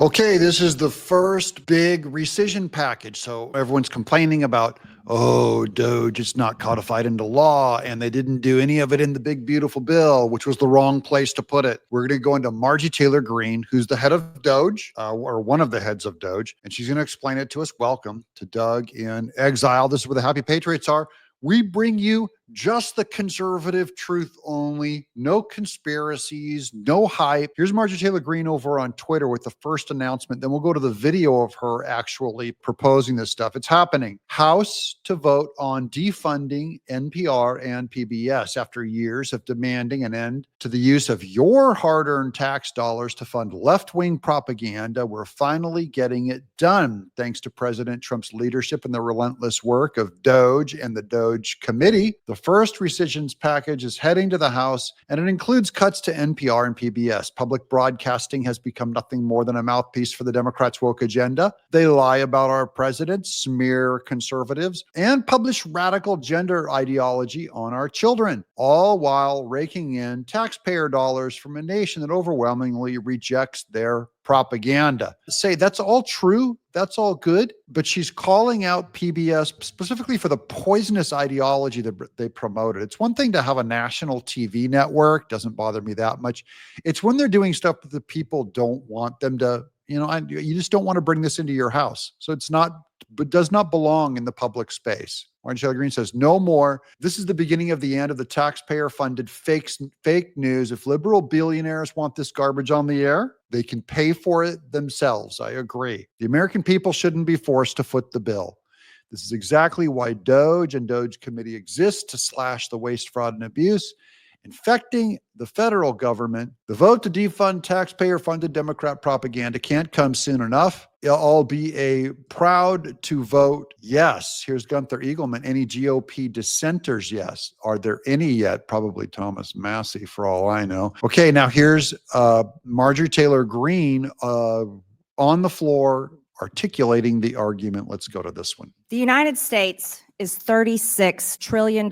Okay, this is the first big rescission package. So everyone's complaining about, oh, Doge is not codified into law, and they didn't do any of it in the big, beautiful bill, which was the wrong place to put it. We're going to go into Marjorie Taylor Greene, who's the head of Doge, or one of the heads of Doge, and she's going to explain it to us. Welcome to Doug in Exile. This is where the happy patriots are. We bring you just the conservative truth only, no conspiracies, no hype. Here's Marjorie Taylor Greene over on Twitter with the first announcement. Then we'll go to the video of her actually proposing this stuff. It's happening. House to vote on defunding NPR and PBS after years of demanding an end to the use of your hard-earned tax dollars to fund left-wing propaganda. We're finally getting it done, thanks to President Trump's leadership and the relentless work of Doge and the Doge Committee. The first rescissions package is heading to the House, and it includes cuts to NPR and PBS. Public broadcasting has become nothing more than a mouthpiece for the Democrats' woke agenda. They lie about our president, smear conservatives, and publish radical gender ideology on our children, all while raking in taxpayer dollars from a nation that overwhelmingly rejects their propaganda. Say that's all true, that's all good, but she's calling out PBS specifically for the poisonous ideology that they promoted. It's one thing to have a national TV network, doesn't bother me that much. It's when they're doing stuff that the people don't want them to, you just don't want to bring this into your house. So it's not, but does not belong in the public space. Marjorie Taylor Greene says, no more. This is the beginning of the end of the taxpayer-funded fake news. If liberal billionaires want this garbage on the air, they can pay for it themselves. I agree. The American people shouldn't be forced to foot the bill. This is exactly why Doge and Doge Committee exists, to slash the waste, fraud, and abuse infecting the federal government. The vote to defund taxpayer-funded Democrat propaganda can't come soon enough. I'll be proud to vote yes. Here's Gunther Eagleman. Any GOP dissenters? Yes. Are there any yet? Probably Thomas Massey, for all I know. Okay, now here's Marjorie Taylor Greene on the floor articulating the argument. Let's go to this one. The United States is $36 trillion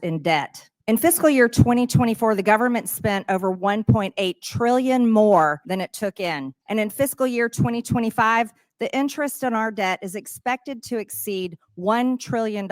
in debt. In fiscal year 2024, the government spent over $1.8 trillion more than it took in. And in fiscal year 2025, the interest on our debt is expected to exceed $1 trillion.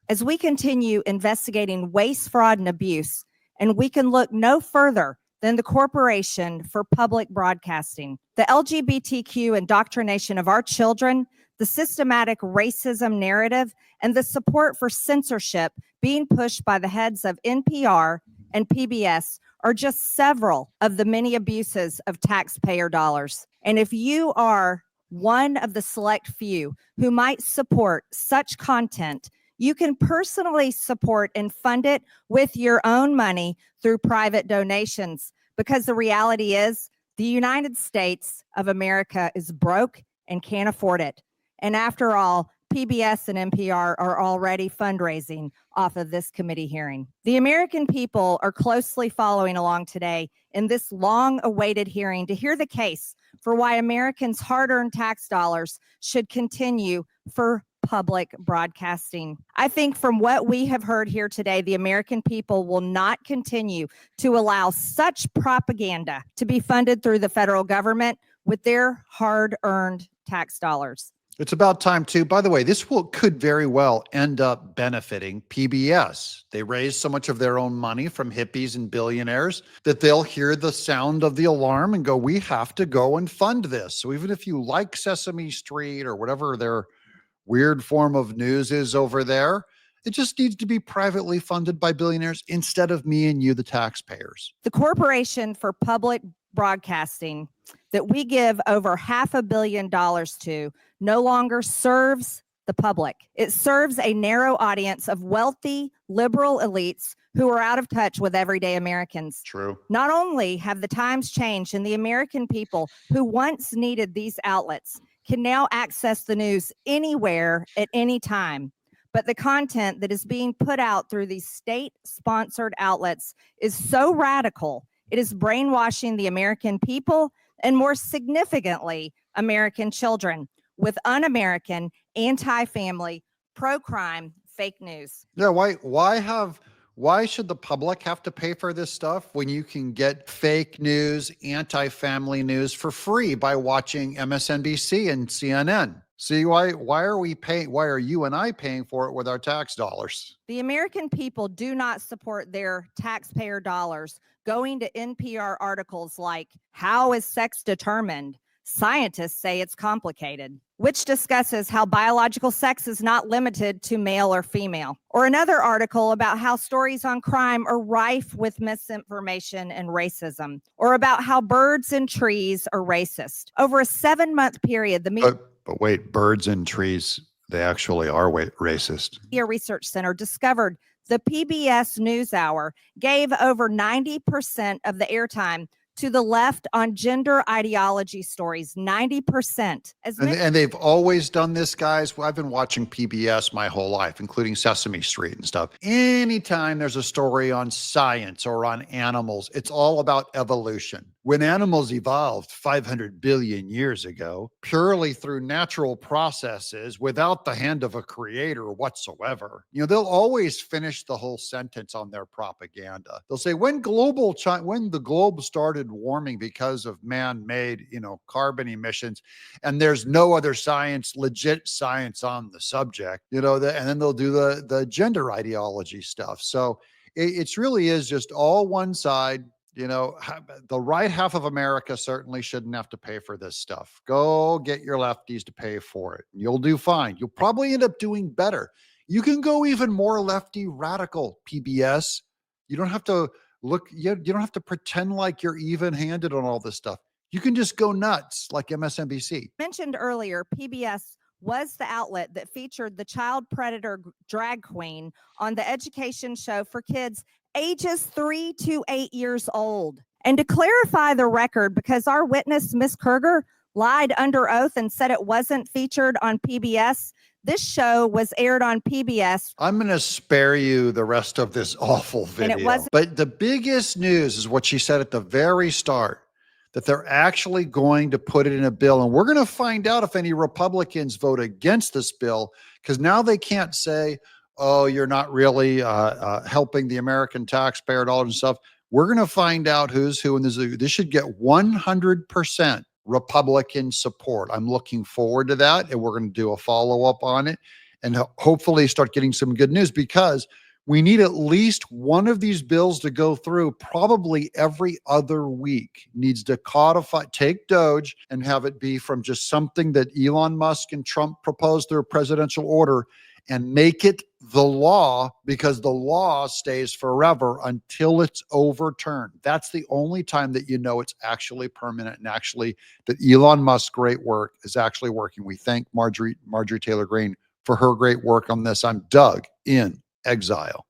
As we continue investigating waste, fraud, and abuse, and we can look no further than the Corporation for Public Broadcasting, the LGBTQ indoctrination of our children, the systematic racism narrative, and the support for censorship being pushed by the heads of NPR and PBS are just several of the many abuses of taxpayer dollars. And if you are one of the select few who might support such content, you can personally support and fund it with your own money through private donations, because the reality is the United States of America is broke and can't afford it. And after all, PBS and NPR are already fundraising off of this committee hearing. The American people are closely following along today in this long-awaited hearing to hear the case for why Americans' hard-earned tax dollars should continue for public broadcasting. I think from what we have heard here today, the American people will not continue to allow such propaganda to be funded through the federal government with their hard-earned tax dollars. It's about time too. By the way, this could very well end up benefiting PBS. They raise so much of their own money from hippies and billionaires that they'll hear the sound of the alarm and go, we have to go and fund this. So even if you like Sesame Street or whatever their weird form of news is over there, it just needs to be privately funded by billionaires instead of me and you, the taxpayers. The Corporation for Public Broadcasting that we give over $500 million to no longer serves the public. It serves a narrow audience of wealthy, liberal elites who are out of touch with everyday Americans. True. Not only have the times changed, and the American people who once needed these outlets can now access the news anywhere at any time, but the content that is being put out through these state-sponsored outlets is so radical, it is brainwashing the American people and, more significantly, American children with un-American, anti-family, pro-crime fake news. Yeah, why have Why should the public have to pay for this stuff when you can get fake news, anti-family news for free by watching MSNBC and CNN? See, why are we paying? Why are you and I paying for it with our tax dollars? The American people do not support their taxpayer dollars going to NPR articles like, "How is sex determined? Scientists say it's complicated," which discusses how biological sex is not limited to male or female. Or another article about how stories on crime are rife with misinformation and racism. Or about how birds and trees are racist. Over a 7-month period, the But wait, birds and trees, they actually are racist. Media Research Center discovered the PBS NewsHour gave over 90% of the airtime to the left on gender ideology stories. 90%. And they've always done this, guys. I've been watching PBS my whole life, including Sesame Street and stuff. Anytime there's a story on science or on animals, it's all about evolution. When animals evolved 500 billion years ago, purely through natural processes without the hand of a creator whatsoever, they'll always finish the whole sentence on their propaganda. They'll say, when the globe started warming because of man-made, carbon emissions, and there's no other science, legit science on the subject, and then they'll do the gender ideology stuff. So it really is just all one side. The right half of America certainly shouldn't have to pay for this stuff. Go get your lefties to pay for it. You'll do fine. You'll probably end up doing better. You can go even more lefty radical, PBS. You don't have to you don't have to pretend like you're even-handed on all this stuff. You can just go nuts like MSNBC. Mentioned earlier, PBS was the outlet that featured the child predator drag queen on the education show for kids ages 3 to 8 years old. And to clarify the record, because our witness, Ms. Kerger, lied under oath and said it wasn't featured on PBS, this show was aired on PBS. I'm going to spare you the rest of this awful video. But the biggest news is what she said at the very start, that they're actually going to put it in a bill. And we're going to find out if any Republicans vote against this bill, because now they can't say, oh, you're not really helping the American taxpayer and all that stuff. We're going to find out who's who. And this should get 100% Republican support. I'm looking forward to that. And we're going to do a follow-up on it and hopefully start getting some good news, because we need at least one of these bills to go through probably every other week. Needs to take Doge and have it be from just something that Elon Musk and Trump proposed through a presidential order, and make it the law, because the law stays forever until it's overturned. That's the only time that it's actually permanent and actually that Elon Musk's great work is actually working. We thank Marjorie Taylor Greene for her great work on this. I'm Doug in Exile.